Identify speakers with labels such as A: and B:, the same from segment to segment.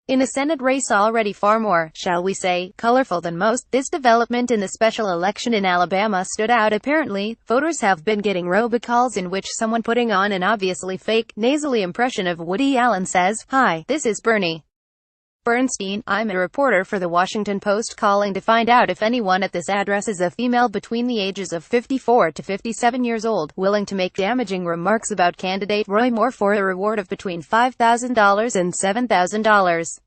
A: In a Senate race already far more, shall we say, colorful than most, this development in the special election in Alabama stood out. Apparently, voters have been getting robocalls in which someone putting on an obviously fake, nasally impression of Woody Allen says, "Hi, this is Bernie Bernstein. I'm a reporter for the Washington Post calling to find out if anyone at this address is a female between the ages of 54 to 57 years old, willing to make damaging remarks about candidate Roy Moore for a reward of between $5,000 and $7,000.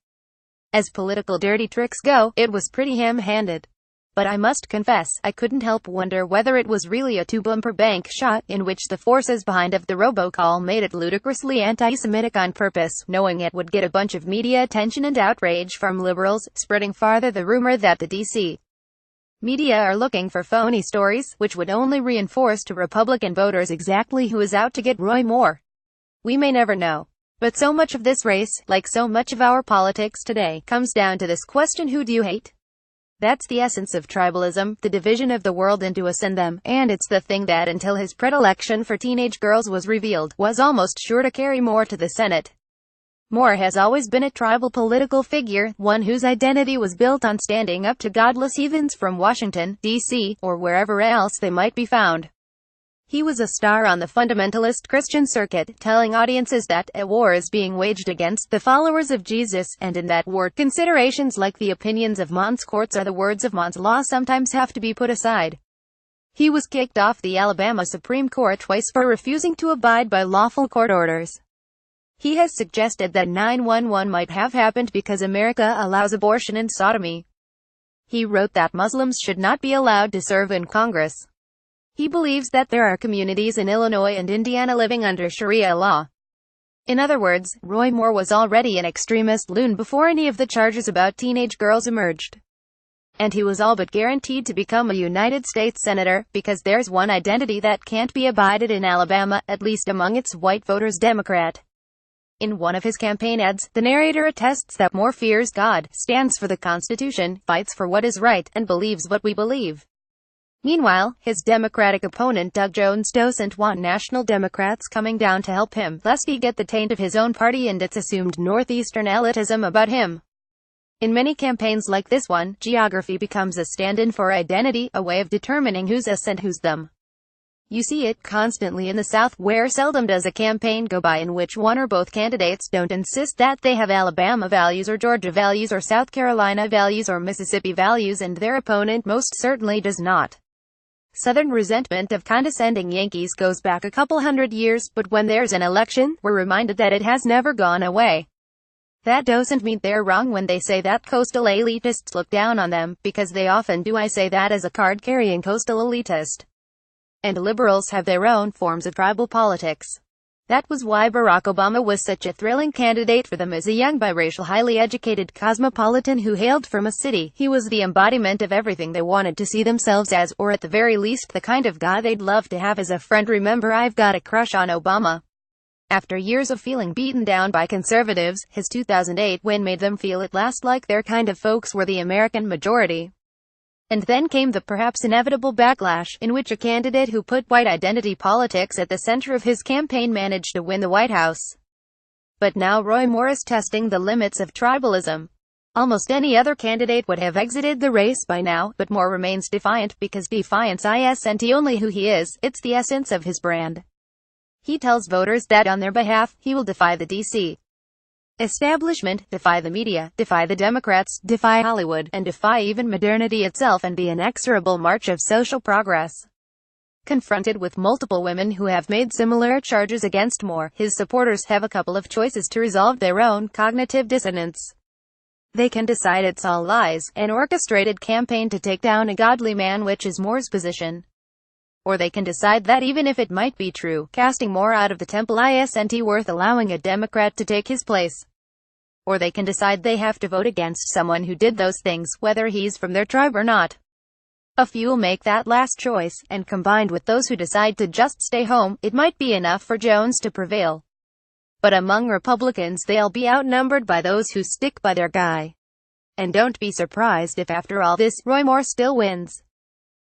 A: As political dirty tricks go, it was pretty ham-handed. But I must confess, I couldn't help wonder whether it was really a two-bumper bank shot, in which the forces behind of the robocall made it ludicrously anti-Semitic on purpose, knowing it would get a bunch of media attention and outrage from liberals, spreading farther the rumor that the D.C. media are looking for phony stories, which would only reinforce to Republican voters exactly who is out to get Roy Moore. We may never know. But so much of this race, like so much of our politics today, comes down to this question: who do you hate? That's the essence of tribalism, the division of the world into us and them, and it's the thing that, until his predilection for teenage girls was revealed, was almost sure to carry Moore to the Senate. Moore has always been a tribal political figure, one whose identity was built on standing up to godless heathens from Washington, D.C., or wherever else they might be found. He was a star on the fundamentalist Christian circuit, telling audiences that a war is being waged against the followers of Jesus, and in that war, considerations like the opinions of Mons courts or the words of Mons law sometimes have to be put aside. He was kicked off the Alabama Supreme Court twice for refusing to abide by lawful court orders. He has suggested that 9/11 might have happened because America allows abortion and sodomy. He wrote that Muslims should not be allowed to serve in Congress. He believes that there are communities in Illinois and Indiana living under Sharia law. In other words, Roy Moore was already an extremist loon before any of the charges about teenage girls emerged. And he was all but guaranteed to become a United States Senator, because there's one identity that can't be abided in Alabama, at least among its white voters: Democrat. In one of his campaign ads, the narrator attests that Moore fears God, stands for the Constitution, fights for what is right, and believes what we believe. Meanwhile, his Democratic opponent Doug Jones doesn't want national Democrats coming down to help him, lest he get the taint of his own party and its assumed northeastern elitism about him. In many campaigns like this one, geography becomes a stand-in for identity, a way of determining who's us and who's them. You see it constantly in the South, where seldom does a campaign go by in which one or both candidates don't insist that they have Alabama values or Georgia values or South Carolina values or Mississippi values, and their opponent most certainly does not. Southern resentment of condescending Yankees goes back a couple hundred years, but when there's an election, we're reminded that it has never gone away. That doesn't mean they're wrong when they say that coastal elitists look down on them, because they often do. I say that as a card-carrying coastal elitist. And liberals have their own forms of tribal politics. That was why Barack Obama was such a thrilling candidate for them. As a young biracial, highly educated cosmopolitan who hailed from a city, he was the embodiment of everything they wanted to see themselves as, or at the very least, the kind of guy they'd love to have as a friend. Remember, I've got a crush on Obama. After years of feeling beaten down by conservatives, his 2008 win made them feel at last like their kind of folks were the American majority. And then came the perhaps inevitable backlash, in which a candidate who put white identity politics at the center of his campaign managed to win the White House. But now Roy Moore is testing the limits of tribalism. Almost any other candidate would have exited the race by now, but Moore remains defiant, because defiance isn't only who he is, it's the essence of his brand. He tells voters that on their behalf, he will defy the D.C. establishment, defy the media, defy the Democrats, defy Hollywood, and defy even modernity itself and the inexorable march of social progress. Confronted with multiple women who have made similar charges against Moore, his supporters have a couple of choices to resolve their own cognitive dissonance. They can decide it's all lies, an orchestrated campaign to take down a godly man, which is Moore's position. Or they can decide that even if it might be true, casting Moore out of the temple isn't worth allowing a Democrat to take his place. Or they can decide they have to vote against someone who did those things, whether he's from their tribe or not. A few will make that last choice, and combined with those who decide to just stay home, it might be enough for Jones to prevail. But among Republicans, they'll be outnumbered by those who stick by their guy. And don't be surprised if after all this, Roy Moore still wins.